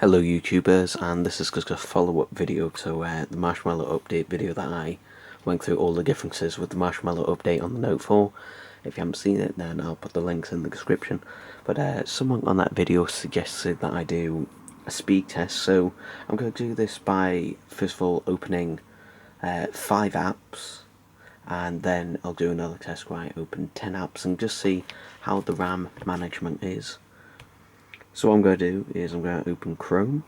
Hello YouTubers, and this is just a follow-up video to the Marshmallow update video that I went through all the differences with the Marshmallow update on the Note 4. If you haven't seen it, then I'll put the links in the description. But someone on that video suggested that I do a speed test, so I'm going to do this by first of all opening 5 apps, and then I'll do another test where I open 10 apps and just see how the RAM management is. So what I'm going to do is I'm going to open Chrome,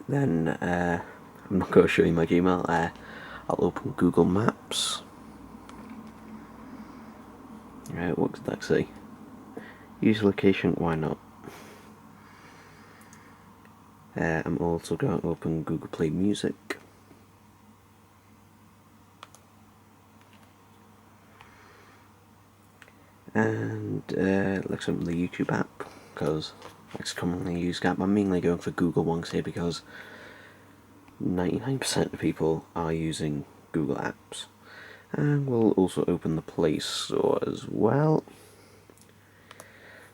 then I'm not going to show you my Gmail, I'll open Google Maps. Right, what does that say? Use location, why not? I'm also going to open Google Play Music. And let's open the YouTube app, because it's a commonly used app. I'm mainly going for Google ones here because 99% of people are using Google apps. And we'll also open the Play Store as well.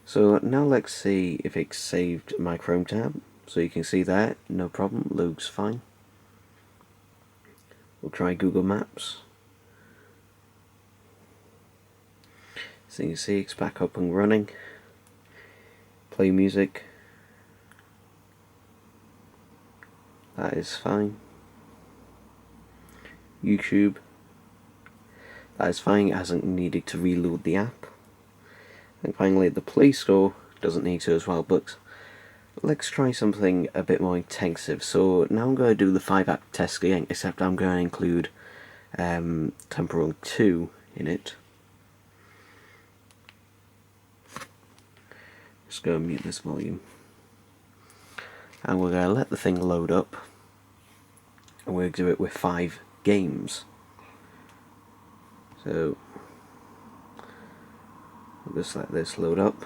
So now let's see if it's saved my Chrome tab. So you can see that, no problem, loads fine. We'll try Google Maps. So you can see it's back up and running. Play music. That is fine. YouTube. That is fine, it hasn't needed to reload the app. And finally the Play Store doesn't need to as well, but let's try something a bit more intensive. So now I'm going to do the 5 app test again, except I'm going to include Temple Run 2 in it. Just go and mute this volume. And we're going to let the thing load up. And we'll do it with 5 games. So we'll just let this load up.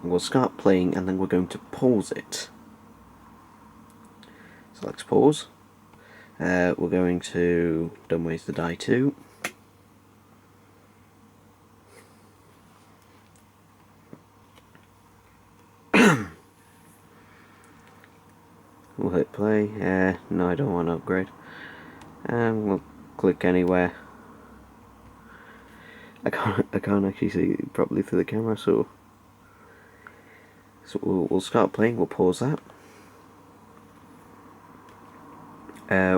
And we'll start playing and then we're going to pause it. So let's pause. We're going to Dumb Ways to Die 2. We'll hit play. No, I don't want to upgrade. And we'll click anywhere. I can't actually see it properly through the camera, so we'll start playing. We'll pause that.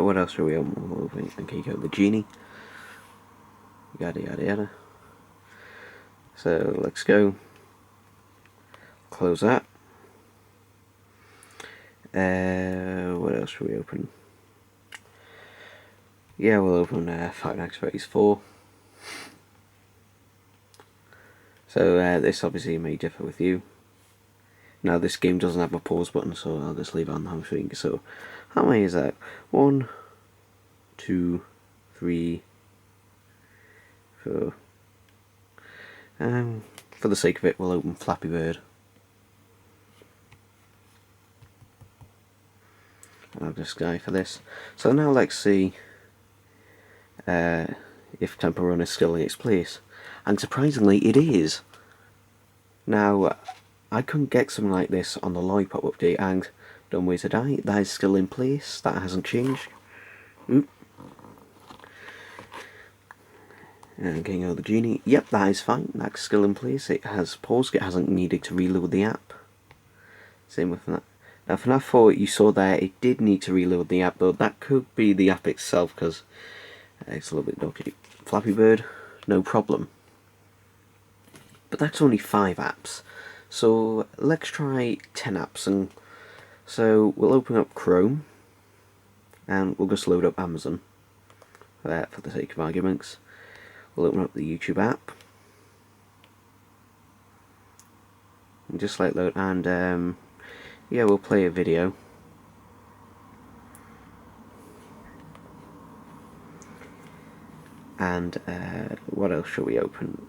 What else are we on? We'll open okay, go the genie. Yada yada yada. So let's go. Close that. What else should we open? Yeah, we'll open Five Nights at Freddy's 4. So this obviously may differ with you. Now this game doesn't have a pause button, so I'll just leave it on the home screen. So how many is that? 1, 2, 3, 4. For the sake of it, we'll open Flappy Bird. I'll just go for this. So now let's see if Temple Run is still in its place. And surprisingly, it is. Now, I couldn't get something like this on the Lollipop update, and Dumb Ways to Die. That is still in place. That hasn't changed. Oop. And King of the Genie. Yep, that is fine. That's still in place. It has paused. It hasn't needed to reload the app. Same with that. Now for FNAF 4, you saw there, it did need to reload the app, though that could be the app itself, because it's a little bit dodgy. Flappy Bird, no problem. But that's only 5 apps. So let's try 10 apps. And so we'll open up Chrome, and we'll just load up Amazon, for the sake of arguments. We'll open up the YouTube app. And just like load, and yeah, we'll play a video. And what else should we open?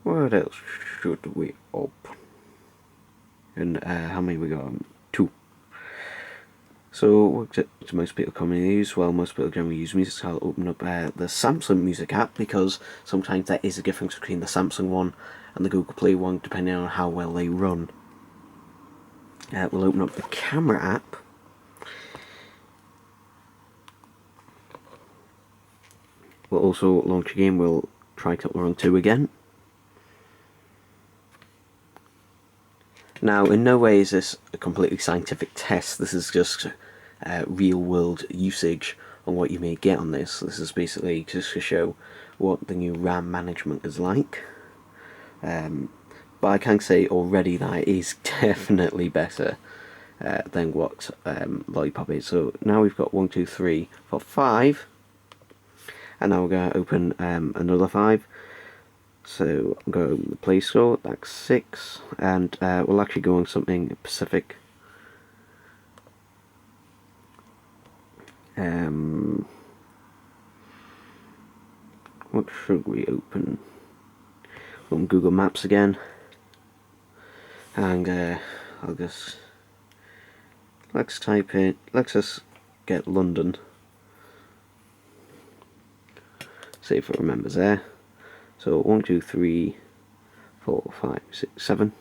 What else should we open? And how many we got? 2. So what do most people commonly use? Well, most people generally use music, so I'll open up the Samsung Music app, because sometimes there is a difference between the Samsung one and the Google Play one, depending on how well they run. We'll open up the Camera app. We'll also launch a game. We'll try Temple Run 2 again. Now, in no way is this a completely scientific test. This is just real-world usage on what you may get on this. This is basically just to show what the new RAM management is like. But I can say already that it is definitely better than what Lollipop is. So now we've got 1, 2, 3, 4, 5. And now we're going to open another 5. So I'm going to open the Play Store, that's 6, and we'll actually go on something Pacific. What should we open? On Google Maps again, and I'll just let's just get London. See if it remembers there. So 1, 2, 3, 4, 5, 6, 7.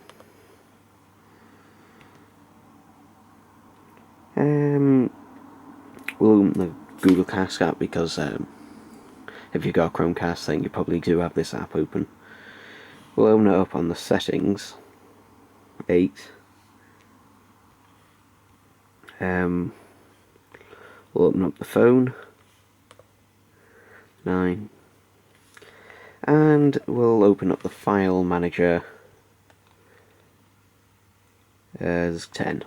We'll open the Google Cast app, because if you've got a Chromecast, then you probably do have this app open. We'll open it up on the settings. 8. We'll open up the phone. 9. And we'll open up the file manager as 10.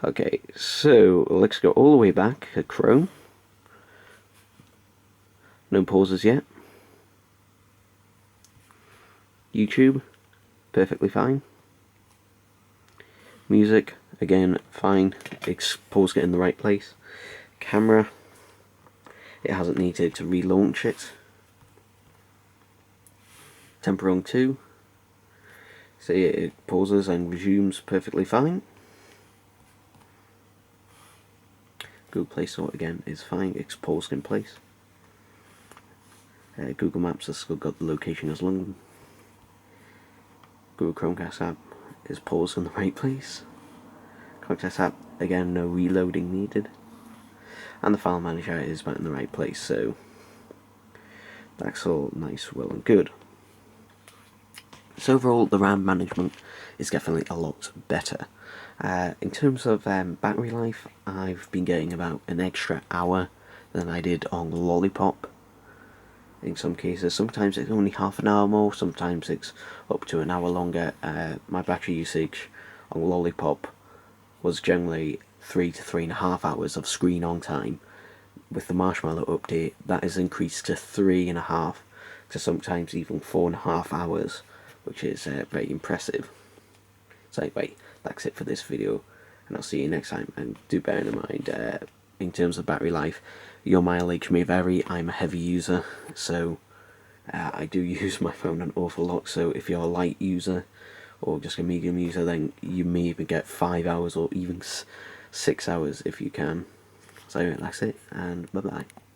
Okay, so let's go all the way back to Chrome. No pauses yet. YouTube, perfectly fine. Music, again, fine. Pause it in the right place. Camera, it hasn't needed to relaunch it. Temple Run 2, see, it pauses and resumes perfectly fine. Google Play Store again is fine, it's paused in place. Google Maps has still got the location as London. Google Chromecast app is paused in the right place. Chromecast app, again, no reloading needed. And the file manager is back in the right place, so that's all nice, well and good. So overall, the RAM management is definitely a lot better. In terms of battery life, I've been getting about an extra hour than I did on Lollipop. In some cases, sometimes it's only half an hour more, sometimes it's up to an hour longer. My battery usage on Lollipop was generally 3 to 3.5 hours of screen on time. With the Marshmallow update, that has increased to 3.5 to sometimes even 4.5 hours, which is very impressive. So anyway, that's it for this video, and I'll see you next time. And do bear in mind, in terms of battery life, your mileage may vary. I'm a heavy user, so I do use my phone an awful lot. So if you're a light user or just a medium user, then you may even get 5 hours or even 6 hours if you can. So anyway, that's it, and bye bye.